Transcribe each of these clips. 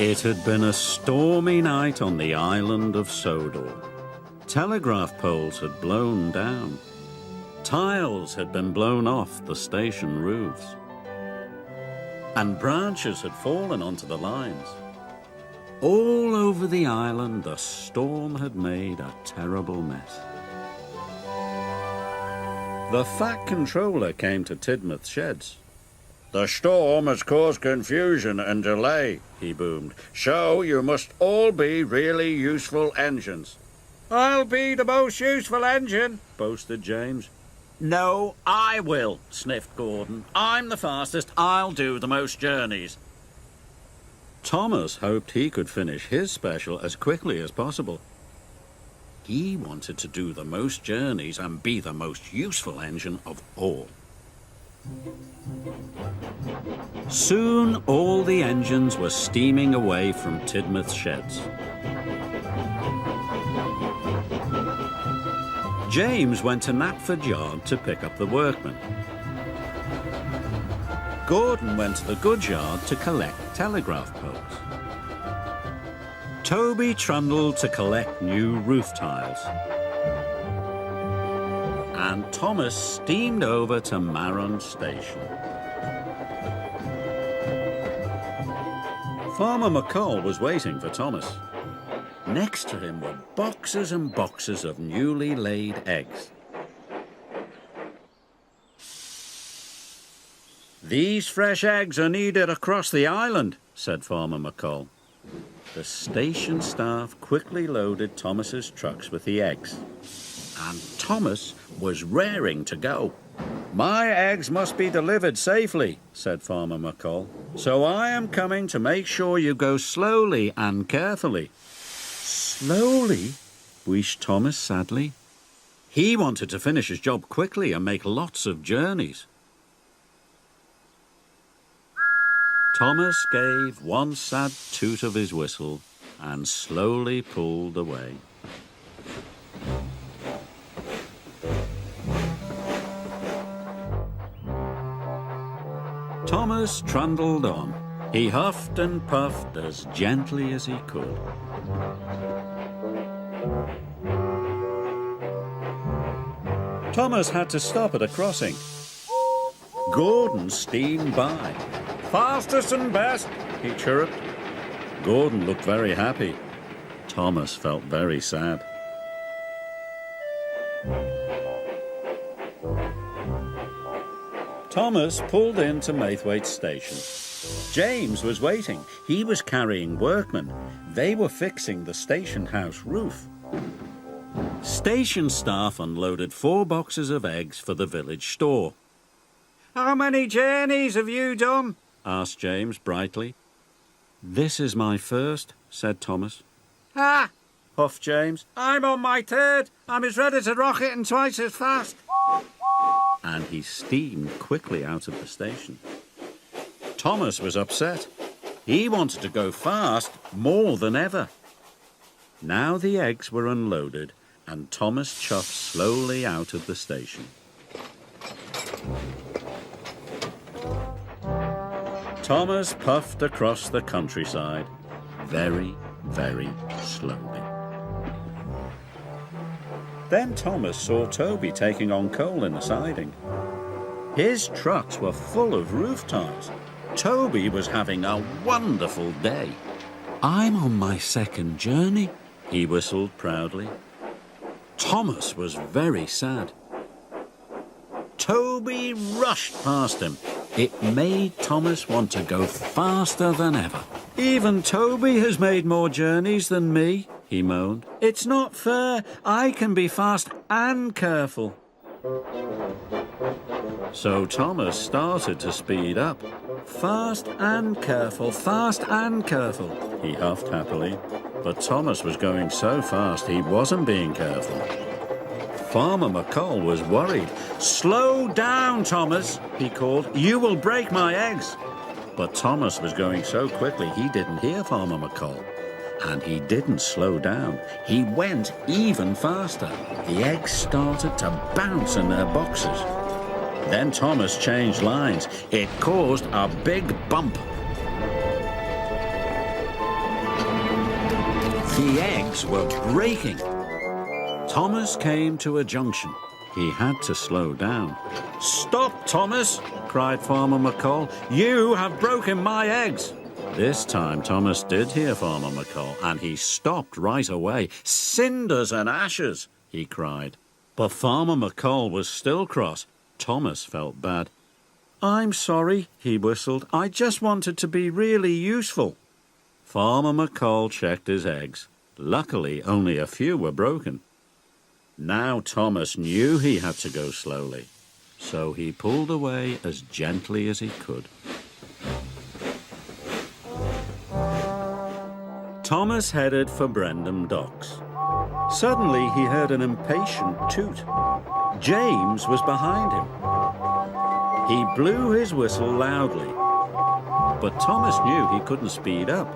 It had been a stormy night on the island of Sodor. Telegraph poles had blown down. Tiles had been blown off the station roofs. And branches had fallen onto the lines. All over the island, the storm had made a terrible mess. The Fat Controller came to Tidmouth Sheds. "The storm has caused confusion and delay," he boomed. "So you must all be really useful engines." "I'll be the most useful engine," boasted James. "No, I will," sniffed Gordon. "I'm the fastest. I'll do the most journeys." Thomas hoped he could finish his special as quickly as possible. He wanted to do the most journeys and be the most useful engine of all. Soon all the engines were steaming away from Tidmouth Sheds. James went to Knapford Yard to pick up the workmen. Gordon went to the goods yard to collect telegraph poles. Toby trundled to collect new roof tiles. And Thomas steamed over to Marron Station. Farmer McColl was waiting for Thomas. Next to him were boxes and boxes of newly laid eggs. "These fresh eggs are needed across the island," said Farmer McColl. The station staff quickly loaded Thomas's trucks with the eggs, and Thomas was raring to go. "My eggs must be delivered safely," said Farmer McColl, "so I am coming to make sure you go slowly and carefully." "Slowly?" wheezed Thomas sadly. He wanted to finish his job quickly and make lots of journeys. Thomas gave one sad toot of his whistle and slowly pulled away. Thomas trundled on. He huffed and puffed as gently as he could. Thomas had to stop at a crossing. Gordon steamed by. "Fastest and best," he chirruped. Gordon looked very happy. Thomas felt very sad. Thomas pulled into Maithwaite Station. James was waiting. He was carrying workmen. They were fixing the station house roof. Station staff unloaded 4 boxes of eggs for the village store. "How many journeys have you done?" asked James brightly. "This is my first," said Thomas. "Ah!" huffed James. "I'm on my 3rd. I'm as ready to rocket and twice as fast." And he steamed quickly out of the station. Thomas was upset. He wanted to go fast more than ever. Now the eggs were unloaded and Thomas chuffed slowly out of the station. Thomas puffed across the countryside, very, very slowly. Then Thomas saw Toby taking on coal in the siding. His trucks were full of roof tiles. Toby was having a wonderful day. "I'm on my 2nd journey," he whistled proudly. Thomas was very sad. Toby rushed past him. It made Thomas want to go faster than ever. "Even Toby has made more journeys than me," he moaned. "It's not fair. I can be fast and careful." So Thomas started to speed up. "Fast and careful, fast and careful," he huffed happily. But Thomas was going so fast he wasn't being careful. Farmer McColl was worried. "Slow down, Thomas," he called. "You will break my eggs." But Thomas was going so quickly he didn't hear Farmer McColl. And he didn't slow down. He went even faster. The eggs started to bounce in their boxes. Then Thomas changed lines. It caused a big bump. The eggs were breaking. Thomas came to a junction. He had to slow down. "Stop, Thomas!" cried Farmer McColl. "You have broken my eggs!" This time Thomas did hear Farmer McColl, and he stopped right away. "Cinders and ashes!" he cried. But Farmer McColl was still cross. Thomas felt bad. "I'm sorry," he whistled. "I just wanted to be really useful." Farmer McColl checked his eggs. Luckily, only a few were broken. Now Thomas knew he had to go slowly, so he pulled away as gently as he could. Thomas headed for Brendam Docks. Suddenly he heard an impatient toot. James was behind him. He blew his whistle loudly, but Thomas knew he couldn't speed up.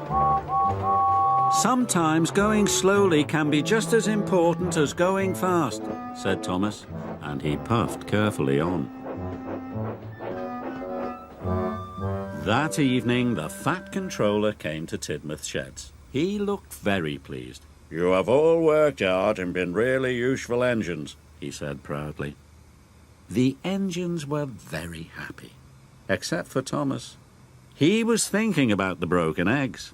"Sometimes going slowly can be just as important as going fast," said Thomas, and he puffed carefully on. That evening, the Fat Controller came to Tidmouth Sheds. He looked very pleased. "You have all worked hard and been really useful engines," he said proudly. The engines were very happy, except for Thomas. He was thinking about the broken eggs.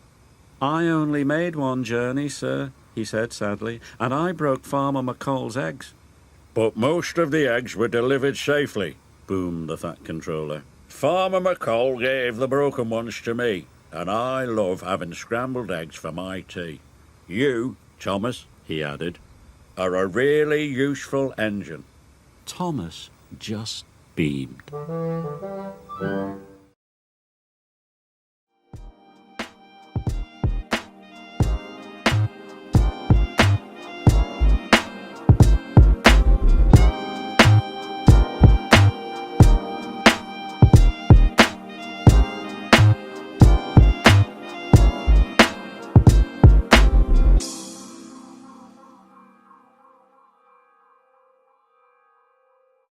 "I only made one journey, sir," he said sadly, "and I broke Farmer McColl's eggs." "But most of the eggs were delivered safely," boomed the Fat Controller. "Farmer McColl gave the broken ones to me, and I love having scrambled eggs for my tea. You, Thomas," he added, "are a really useful engine." Thomas just beamed.